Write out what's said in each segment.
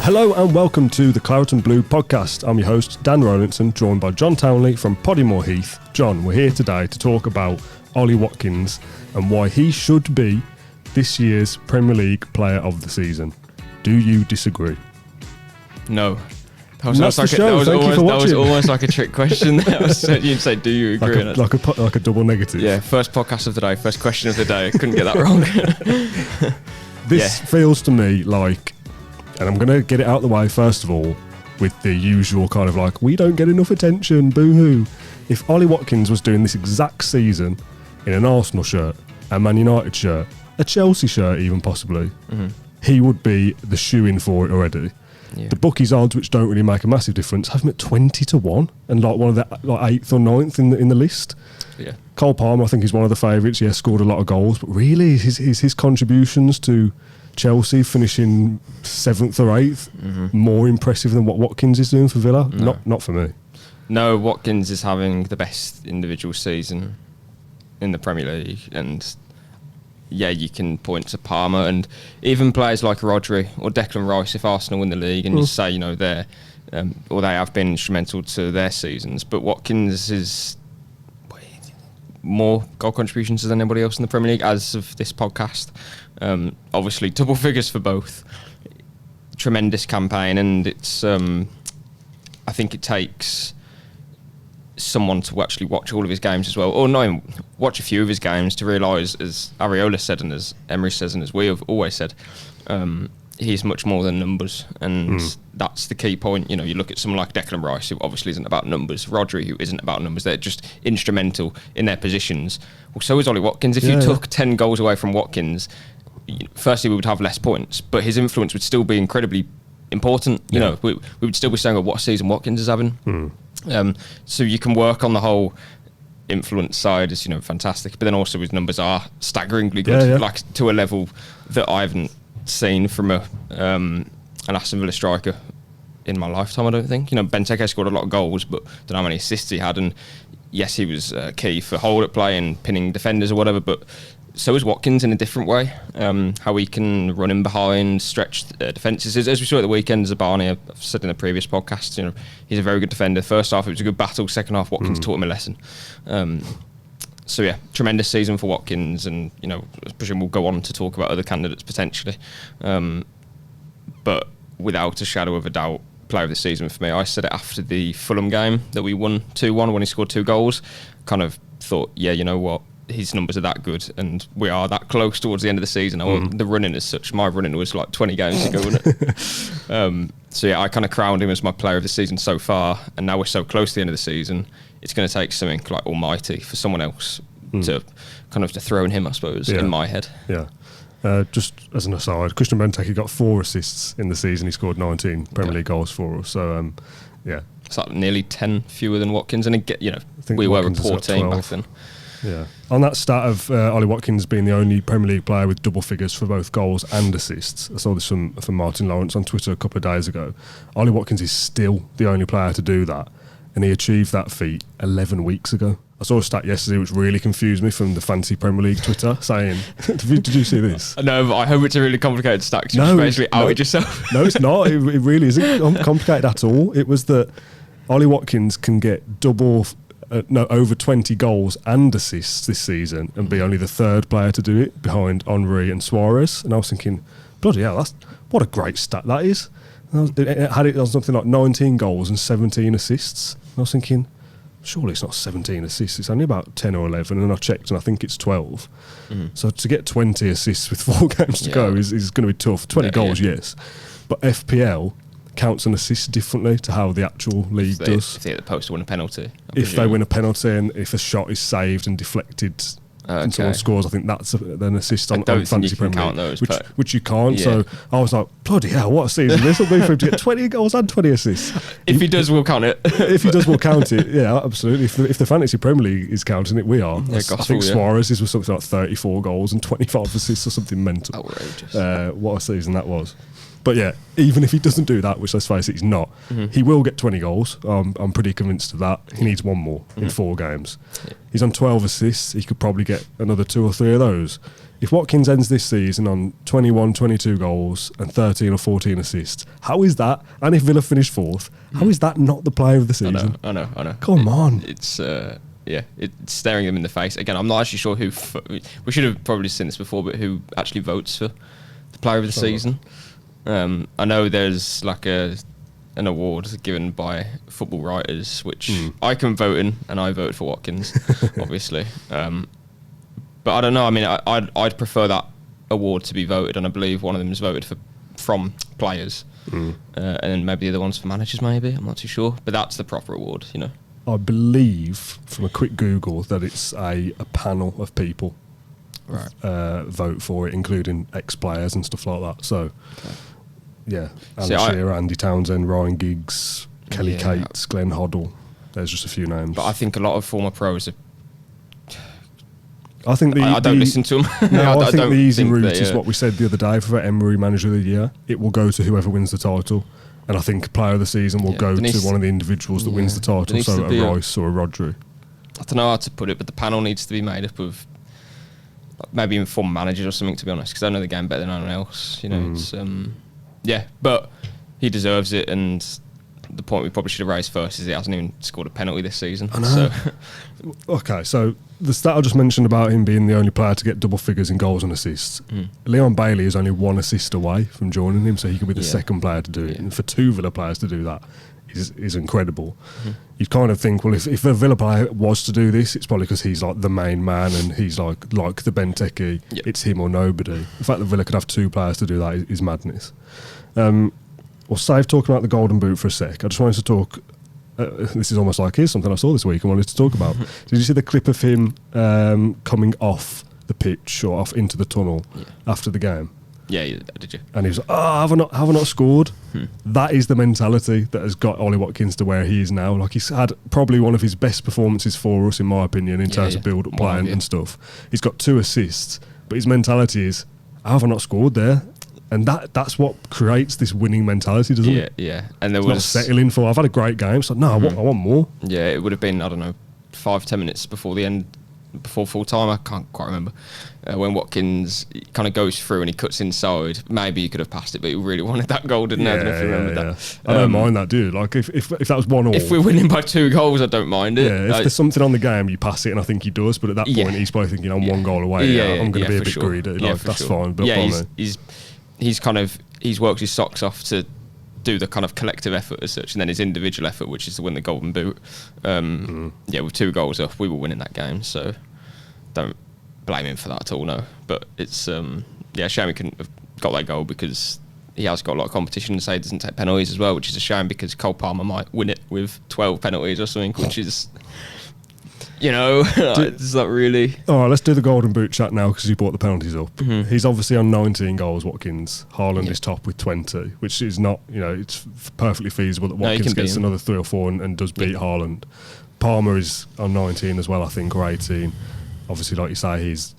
Hello and welcome to the Claret and Blue podcast. I'm your host, Dan Rolinson, joined by John Townley from Poddymore Heath. John, we're here today to talk about Ollie Watkins and why he should be this year's Premier League Player of the Season. Do you disagree? No. That was almost like a trick question. You'd say, do you agree? Like a double negative. Yeah, first podcast of the day, first question of the day. I couldn't get that wrong. This feels to me like, and I'm going to get it out of the way first of all, with the usual kind of like, we don't get enough attention, boo-hoo. If Ollie Watkins was doing this exact season in an Arsenal shirt, a Man United shirt, a Chelsea shirt even possibly, he would be the shoe-in for it already. Yeah. The bookies odds, which don't really make a massive difference, have him at 20-1 and like one of the like 8th or 9th in the list. Yeah. Cole Palmer, I think, is one of the favourites. Yeah, scored a lot of goals, but really his contributions to Chelsea finishing 7th or 8th more impressive than what Watkins is doing for Villa? No. Not for me. No, Watkins is having the best individual season in the Premier League, and yeah, you can point to Palmer and even players like Rodri or Declan Rice if Arsenal win the league, and you say, you know, they're or they have been instrumental to their seasons, but Watkins is more goal contributions than anybody else in the Premier League as of this podcast. Obviously double figures for both. Tremendous campaign, and it's I think it takes someone to actually watch all of his games as well, or not even watch a few of his games to realise, as Areola said and as Emery says and as we have always said, he's much more than numbers, and that's the key point. You know, you look at someone like Declan Rice, who obviously isn't about numbers, Rodri, who isn't about numbers, they're just instrumental in their positions. Well, so is Ollie Watkins. If you took 10 goals away from Watkins, firstly we would have less points, but his influence would still be incredibly important. You know, we would still be saying, well, what a season Watkins is having. So you can work on the whole influence side, is, you know, fantastic, but then also his numbers are staggeringly good, like to a level that I haven't seen from an Aston Villa striker in my lifetime, I don't think. You know, Benteke scored a lot of goals, but don't know how many assists he had, and yes, he was key for hold-up play and pinning defenders or whatever, but so is Watkins in a different way. How he can run in behind, stretch defences. As we saw at the weekend, Zabani, I've said in the previous podcast, you know, he's a very good defender. First half, it was a good battle. Second half, Watkins taught him a lesson. So yeah, tremendous season for Watkins, and you know, I presume we'll go on to talk about other candidates potentially. But without a shadow of a doubt, player of the season for me. I said it after the Fulham game that we won 2-1 when he scored 2 goals. Kind of thought, yeah, you know what, his numbers are that good, and we are that close towards the end of the season. The running as such, my running was like 20 games ago, wasn't it? So yeah, I kind of crowned him as my player of the season so far, and now we're so close to the end of the season, it's going to take something like almighty for someone else to kind of dethrone him, I suppose, in my head. Yeah. Just as an aside, Christian Benteke got 4 assists in the season. He scored 19 Premier League goals for us. So it's like nearly 10 fewer than Watkins, and again, you know, we Watkins were a poor team back then. Yeah. On that stat of Ollie Watkins being the only Premier League player with double figures for both goals and assists, I saw this from Martin Lawrence on Twitter a couple of days ago. Ollie Watkins is still the only player to do that, and he achieved that feat 11 weeks ago. I saw a stat yesterday which really confused me from the Fantasy Premier League Twitter saying, did you see this? No, but I hope it's a really complicated stat, because you basically outed yourself. No, it's not. It really isn't complicated at all. It was that Ollie Watkins can get over 20 goals and assists this season and be only the 3rd player to do it behind Henry and Suarez. And I was thinking, bloody hell, what a great stat that is. And it was something like 19 goals and 17 assists. And I was thinking, surely it's not 17 assists, it's only about 10 or 11, and I checked and I think it's 12. So to get 20 assists with 4 games to go is going to be tough. 20 goals, yes. But FPL counts an assist differently to how the actual league does. If they hit the post to win a penalty. If they win a penalty and if a shot is saved and deflected and someone scores, I think that's an assist on Fantasy Premier League, which you can't. Yeah. So I was like, bloody hell, what a season this will be for him to get 20 goals and 20 assists. If he does, we'll count it. If he does, we'll count it. Yeah, absolutely. If the Fantasy Premier League is counting it, we are. Yeah, I think Suarez was something like 34 goals and 25 assists or something mental. Outrageous. What a season that was. But yeah, even if he doesn't do that, which let's face it, he's not, he will get 20 goals. I'm pretty convinced of that. He needs one more in 4 games. Yeah. He's on 12 assists. He could probably get another 2 or 3 of those. If Watkins ends this season on 21, 22 goals and 13 or 14 assists, how is that? And if Villa finish 4th, how is that not the player of the season? I know. Come on. It's staring them in the face. Again, I'm not actually sure who... we should have probably seen this before, but who actually votes for the player of the season? I know there's like an award given by football writers, which I can vote in, and I voted for Watkins, obviously. But I don't know. I mean, I'd prefer that award to be voted, and I believe one of them is voted from players, and then maybe the other one's for managers. Maybe, I'm not too sure. But that's the proper award, you know. I believe from a quick Google that it's a panel of people vote for it, including ex-players and stuff like that. So, yeah, Alan Shearer, Andy Townsend, Ryan Giggs, Kelly Cates, Glenn Hoddle. There's just a few names. But I think a lot of former pros are... I think I don't listen to them. No, I think the easy route is what we said the other day for Emery Manager of the Year. It will go to whoever wins the title. And I think Player of the Season will go to one of the individuals that wins the title, so a Rice or a Rodri. I don't know how to put it, but the panel needs to be made up of maybe even former managers or something, to be honest, because I know the game better than anyone else. You know, it's but he deserves it, and the point we probably should have raised first is he hasn't even scored a penalty this season. I know. Okay, so the stat I just mentioned about him being the only player to get double figures in goals and assists, Leon Bailey is only 1 assist away from joining him, so he could be the second player to do it. And for 2 Villa players to do that is incredible. You'd kind of think, well, if a Villa player was to do this, it's probably because he's like the main man and he's like the Benteke. It's him or nobody. The fact that Villa could have 2 players to do that is madness. Well, save talking about the Golden Boot for a sec. I just wanted to talk. This is almost like here's something I saw this week and wanted to talk about. Did you see the clip of him coming off the pitch or off into the tunnel after the game? Yeah, did you? And he was like, have I not scored? That is the mentality that has got Ollie Watkins to where he is now. Like, he's had probably one of his best performances for us, in my opinion, in terms of build-up play and stuff. He's got 2 assists, but his mentality is, how have I not scored there? And that's what creates this winning mentality, doesn't it? Yeah. And there it's was not settling for, I've had a great game, so no, I want more. Yeah, it would have been, I don't know, 5-10 minutes before the end, before full time, I can't quite remember, when Watkins kind of goes through and he cuts inside. Maybe he could have passed it, but he really wanted that goal, didn't he? I don't know if you remember that. I don't mind that, dude. Like, if that was 1-1. If we're winning by 2 goals, I don't mind it. Yeah, if there's something on the game, you pass it, and I think he does, but at that point, he's probably thinking, I'm 1 goal away. I'm going to be a bit greedy. Like, that's fine. But he's worked his socks off to do the kind of collective effort as such, and then his individual effort, which is to win the Golden Boot. With 2 goals up, we were winning that game, so don't blame him for that at all, no. But it's shame he couldn't have got that goal, because he has got a lot of competition, and say he doesn't take penalties as well, which is a shame, because Cole Palmer might win it with 12 penalties or something, which is... You know, it's not really... All right, let's do the Golden Boot chat now, because he brought the penalties up. He's obviously on 19 goals, Watkins. Haaland is top with 20, which is not, it's perfectly feasible that Watkins gets another 3 or 4 and does beat Haaland. Palmer is on 19 as well, I think, or 18. Obviously, like you say, he's...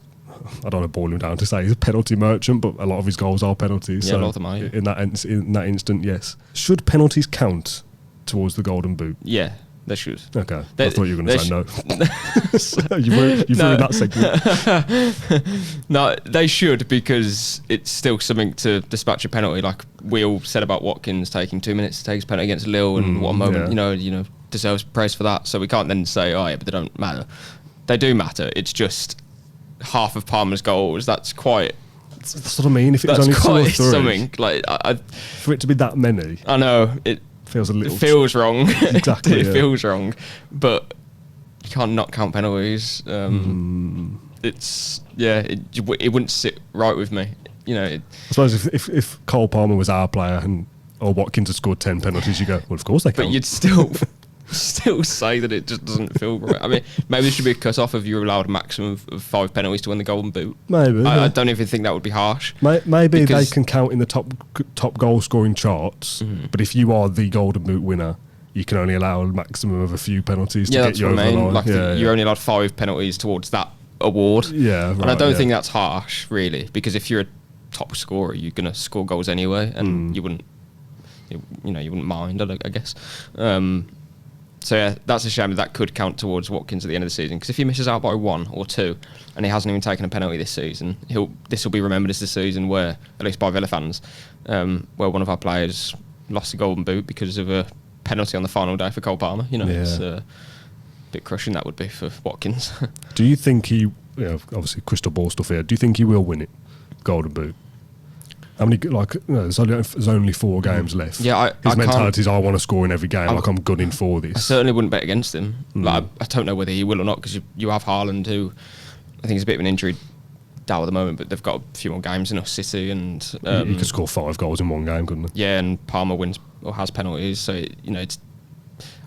I don't want to boil him down to say he's a penalty merchant, but a lot of his goals are penalties. Yeah, a lot of them are. In that instant, yes. Should penalties count towards the Golden Boot? Yeah. They should. Okay. I thought you were going to say no. You've ruined that segment. No, they should, because it's still something to dispatch a penalty. Like we all said about Watkins taking 2 minutes to take his penalty against Lille, and what a moment, deserves praise for that. So we can't then say, but they don't matter. They do matter. It's just half of Palmer's goals. That's quite... That's what I mean. If it was only 2 or 3. Something. Like, for it to be that many. I know. It feels wrong. Exactly. It feels wrong, but you can't not count penalties. It's it wouldn't sit right with me. I suppose if Cole Palmer was our player or Watkins had scored 10 penalties, you go, well, of course they count. But you'd still say that it just doesn't feel right. I mean, maybe there should be a cut-off if you're allowed a maximum of 5 penalties to win the Golden Boot. Maybe. I don't even think that would be harsh. Maybe they can count in the top goal-scoring charts, but if you are the Golden Boot winner, you can only allow a maximum of a few penalties to get you over the line. Like you're only allowed 5 penalties towards that award. Yeah, right, and I don't think that's harsh, really, because if you're a top scorer, you're going to score goals anyway, and you wouldn't mind, I guess. So yeah, that's a shame. That could count towards Watkins at the end of the season, because if he misses out by 1 or 2 and he hasn't even taken a penalty this season, this will be remembered as the season where, at least by Villa fans, where one of our players lost the golden boot because of a penalty on the final day for Cole Palmer. It's a bit crushing, that would be, for Watkins. Do you think he, obviously crystal ball stuff here, do you think he will win it, golden boot? How many, there's only 4 games left. Yeah, his mentality is, I want to score in every game, I'm gunning for this. I certainly wouldn't bet against him. I don't know whether he will or not, because you have Haaland, who I think is a bit of an injury doubt at the moment, but they've got a few more games in us, City, and he could score 5 goals in one game, couldn't he? Yeah, and Palmer wins or has penalties, so it's,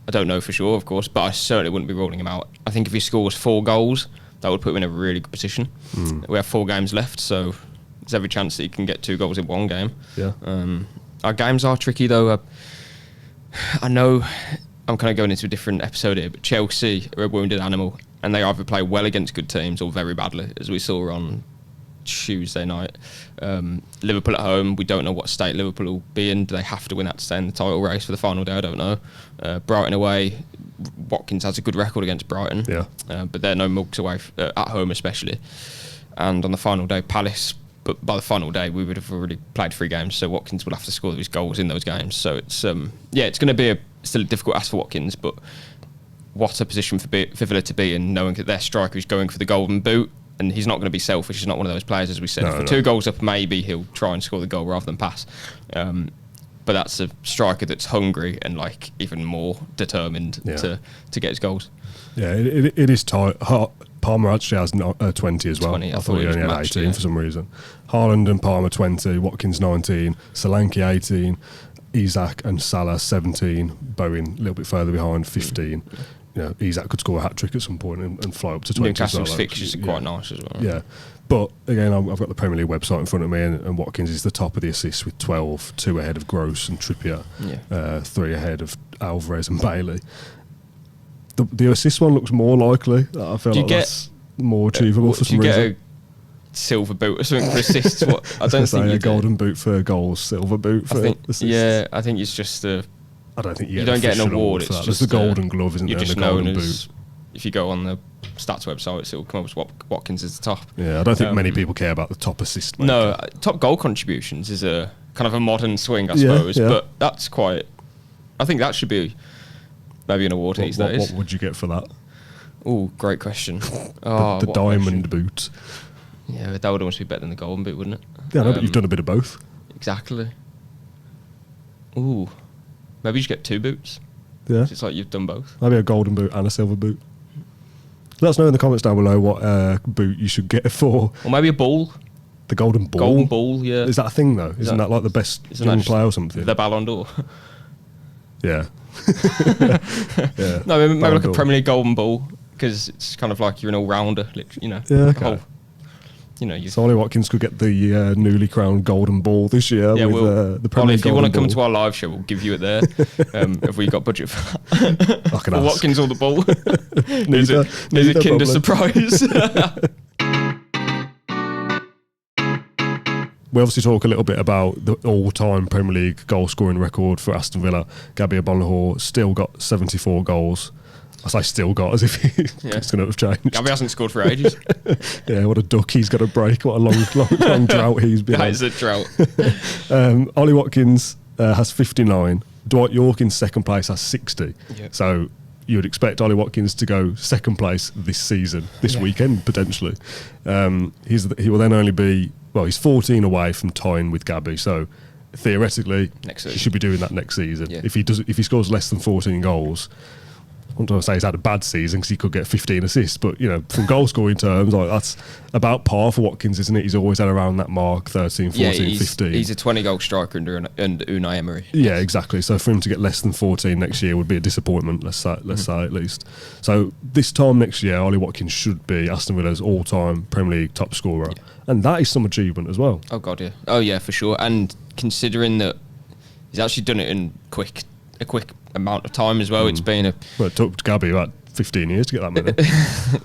I don't know for sure, of course, but I certainly wouldn't be ruling him out. I think if he scores 4 goals, that would put him in a really good position. We have 4 games left, so there's every chance that he can get 2 goals in one game. Yeah. Our games are tricky though. I know I'm kind of going into a different episode here, but Chelsea are a wounded animal, and they either play well against good teams or very badly, as we saw on Tuesday night. Liverpool at home, we don't know what state Liverpool will be in. Do they have to win that to stay in the title race for the final day? I don't know. Brighton away, Watkins has a good record against Brighton, but they're no mugs away at home especially. And on the final day, Palace. But by the final day, we would have already played 3 games, so Watkins will have to score these goals in those games. So it's it's going to be still a difficult ask for Watkins, but what a position for Villa to be in, knowing that their striker is going for the golden boot, and he's not going to be selfish. He's not one of those players, as we said. For 2 goals up, maybe he'll try and score the goal rather than pass. But that's a striker that's hungry and even more determined to get his goals. Yeah, it is tight. Palmer actually has 20 as well. 20, I thought he only had 18 for some reason. Haaland and Palmer 20, Watkins 19, Solanke 18, Isak and Salah 17, Bowen a little bit further behind 15. Isak could score a hat-trick at some point and fly up to 20. Newcastle's fixtures are quite nice as well. Yeah, but again, I've got the Premier League website in front of me, and Watkins is the top of the assists with 12, 2 ahead of Gross and Trippier, 3 ahead of Alvarez and Bailey. The assist one looks more likely. I feel that's more achievable for some reason. Do you get a silver boot or something for assists? I don't think a golden boot for goals, silver boot for assists. Yeah, I think it's just I don't think you don't get an award. It's just the golden glove, isn't you're there? Just the golden boot. If you go on the stats website, it'll come up as Watkins is the top. Yeah, I don't think many people care about the top assist maker. No, top goal contributions is a kind of a modern swing, I suppose. Yeah. But that's quite. I think that should be. Maybe an award these days. What would you get for that? Oh, great question. the diamond boot. Yeah, that would almost be better than the golden boot, wouldn't it? Yeah, no, but you've done a bit of both. Exactly. Ooh, maybe you should get 2 boots. Yeah, it's like you've done both. Maybe a golden boot and a silver boot. Let us know in the comments down below what boot you should get for. Or maybe a ball. The golden ball. Golden ball, yeah. Is that a thing though? Isn't that like the best young player or something? The Ballon d'Or. Yeah. Yeah. No, maybe like a Premier League golden ball, because it's kind of like you're an all-rounder, Yeah, okay. So Ollie Watkins could get the newly crowned golden ball this year with the Premier League. If you want to come to our live show, we'll give you it there. Have we got budget for that? For Watkins or the ball? There's a Kinder surprise. We obviously talk a little bit about the all-time Premier League goal-scoring record for Aston Villa. Gabby Agbonlahor still got 74 goals. I say still got, as if it's going to have changed. Gabby hasn't scored for ages. Yeah, what a duck he's got to break. What a long drought he's been That is a drought. Ollie Watkins has 59. Dwight York in second place has 60. Yep. So you would expect Ollie Watkins to go second place this season, this weekend, potentially. He will then only be... Well, he's 14 away from tying with Gabby, so theoretically he should be doing that next season. Yeah. If he scores less than 14 goals, I'm not going to say he's had a bad season because he could get 15 assists, but from goal scoring terms, that's about par for Watkins, isn't it? He's always had around that mark, 13, 14, 15. He's a 20-goal striker under Unai Emery. Yeah, exactly. So for him to get less than 14 next year would be a disappointment, let's say at least. So this time next year, Ollie Watkins should be Aston Villa's all-time Premier League top scorer. Yeah. And that is some achievement as well. Oh, God, yeah. Oh, yeah, for sure. And considering that he's actually done it in a quick amount of time as well. It's been it took Gabby about 15 years to get that many.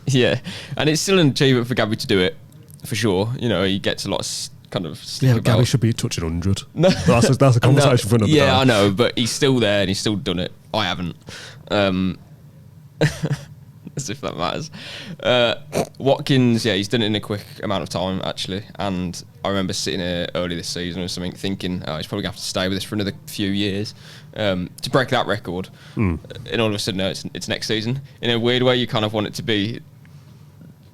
Yeah, and it's still an achievement for Gabby to do it, for sure. He gets a lot of kind of. Yeah, but Gabby should be touching 100. No, that's a conversation for another day. Yeah, I know, but he's still there and he's still done it. I haven't. As if that matters. Watkins, yeah, he's done it in a quick amount of time, actually. And I remember sitting here early this season or something thinking, oh, he's probably going to have to stay with us for another few years to break that record. And all of a sudden, no, it's next season. In a weird way, you kind of want it to be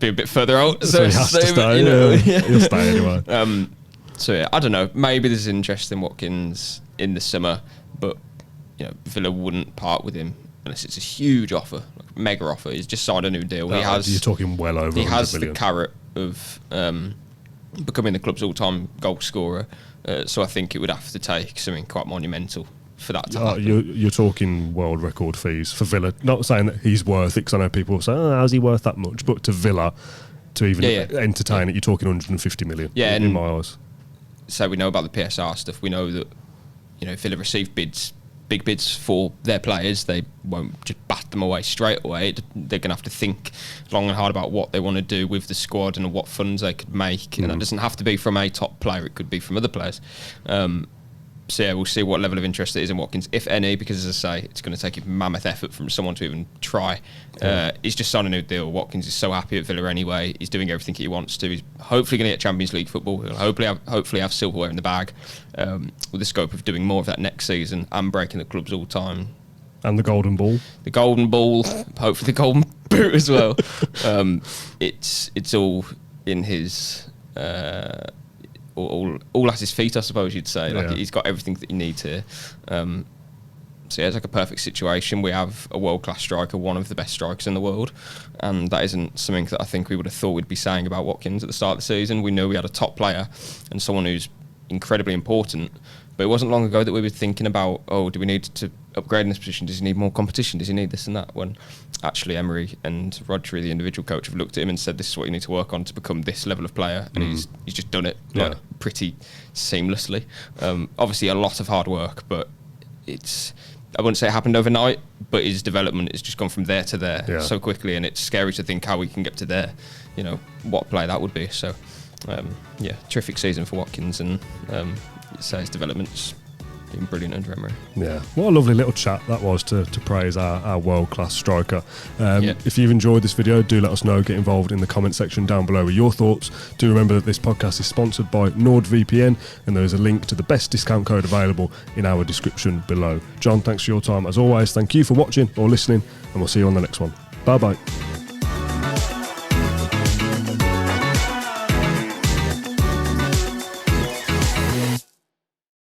a bit further out. So he has to stay, yeah. He'll stay anyway. So, yeah, I don't know. Maybe there's interest in Watkins in the summer, but, Villa wouldn't part with him unless it's a huge offer, like mega offer. He's just signed a new deal. You're talking well over. He has million. the carrot of becoming the club's all-time goal scorer. So I think it would have to take something quite monumental for that to happen. You're talking world record fees for Villa. Not saying that he's worth it, because I know people say, "Oh, how's he worth that much?" But to Villa, to even entertain it, you're talking 150 million. Yeah, in my eyes. So we know about the PSR stuff. We know that Villa receive big bids for their players. They won't just bat them away straight away. They're going to have to think long and hard about what they want to do with the squad and what funds they could make. And that doesn't have to be from a top player. It could be from other players. So yeah, we'll see what level of interest there is in Watkins, if any, because as I say, it's going to take a mammoth effort from someone to even try. He's just signed a new deal. Watkins is so happy at Villa anyway. He's doing everything he wants to. He's hopefully going to get Champions League football. He'll hopefully have silverware in the bag, with the scope of doing more of that next season and breaking the club's all-time. And the golden ball. The golden ball, hopefully the golden boot as well. It's all in his... all at his feet, I suppose you'd say. Like, he's got everything that you need here. So yeah, it's like a perfect situation. We have a world-class striker, one of the best strikers in the world, and that isn't something that I think we would have thought we'd be saying about Watkins at the start of the season. We knew we had a top player and someone who's incredibly important, but it wasn't long ago that we were thinking about, do we need to upgrade in this position? Does he need more competition? Does he need this and that? When actually Emery and Rodri, the individual coach, have looked at him and said, this is what you need to work on to become this level of player, and he's just done it pretty seamlessly. Obviously a lot of hard work, but I wouldn't say it happened overnight, but his development has just gone from there to there so quickly, and it's scary to think how we can get to there, what play that would be. So terrific season for Watkins, and so his development's been brilliant under Emery. Yeah, what a lovely little chat that was to praise our world-class striker. If you've enjoyed this video, do let us know. Get involved in the comment section down below with your thoughts. Do remember that this podcast is sponsored by NordVPN, and there is a link to the best discount code available in our description below. John, thanks for your time as always. Thank you for watching or listening, and we'll see you on the next one. Bye bye.